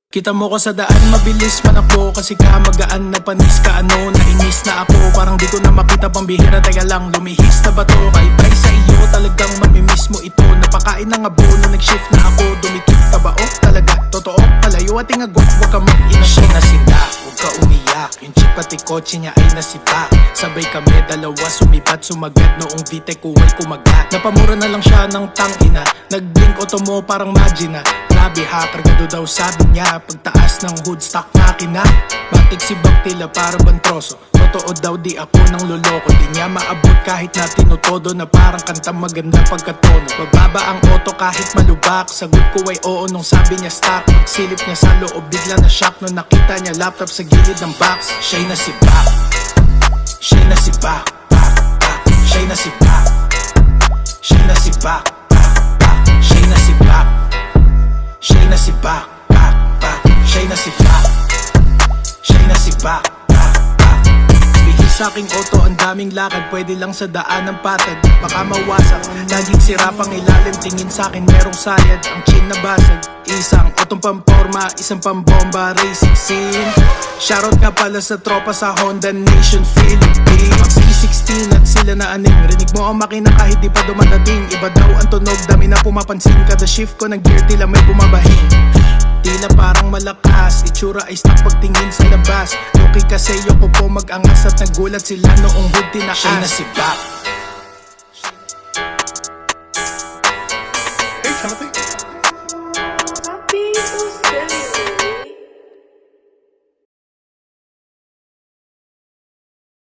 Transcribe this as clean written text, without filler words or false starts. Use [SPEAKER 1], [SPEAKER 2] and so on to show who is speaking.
[SPEAKER 1] Kita mo ko sa daan, mabilis manakbo kasi magaan na panis ka ano. Nainis na ako, parang di ko na makita pambihira. Teka lang, lumihis na ba to? Bye-bye sa iyo, talagang mamimiss mo ito. Napakain ng abono, nag-shift na ako. Dumikit ka ba? Oh, talaga, totoo. Palayo at ingagok, huwag ka mag-ina. Siya nasinda, huwag ka umiyak. Yung chip pati kotse niya ay nasipa. Sabay kami dalawa, sumipat, sumagad. Noong VTEC ko ay kumagat. Napamura na lang siya ng tangina. Nag-blink auto mo parang magina. Grabe ha, kargado daw sabi niya. Pagtaas ng hood stock makina. Batik si Baktila para bantroso. Totoo daw di ako nang loloko. Di niya maabot kahit na tinutodo. Na parang kanta maganda pagkatono. Bababa ang auto kahit malubak. Sagot ko ay oo nung sabi niya stop. Pagsilip niya sa loob bigla na shock. Nung nakita niya laptop sa gilid ng box. Siya'y nasibak. Siya'y nasibak. Siya'y nasibak. Siya'y nasibak. Siya'y nasibak. Siya'y nasibak. Siya'y nasibak. Siya'y nasibak. Bihis sa aking auto, ang daming lakad. Pwede lang sa daan ng patag. Baka mawasak, laging sira pang ilalim. Tingin sa akin merong sayad, ang chin na basag. Isang otong pamporma, isang pambomba. Racing scene. Shoutout nga pala sa tropa sa Honda Nation Philippines. Mag 16 at sila na aning. Rinig mo ang makina kahit di pa dumadating. Iba daw ang tunog, dami na pumapansin. Kada shift ko ng gear tila may bumabahing. Tila parang malakas, itsura ay stock pagtingin sa labas. Loki kasi yoko po mag-angas at nagulat sila noong hood tinaas. Siya'y nasibak.
[SPEAKER 2] Hey, Timothy.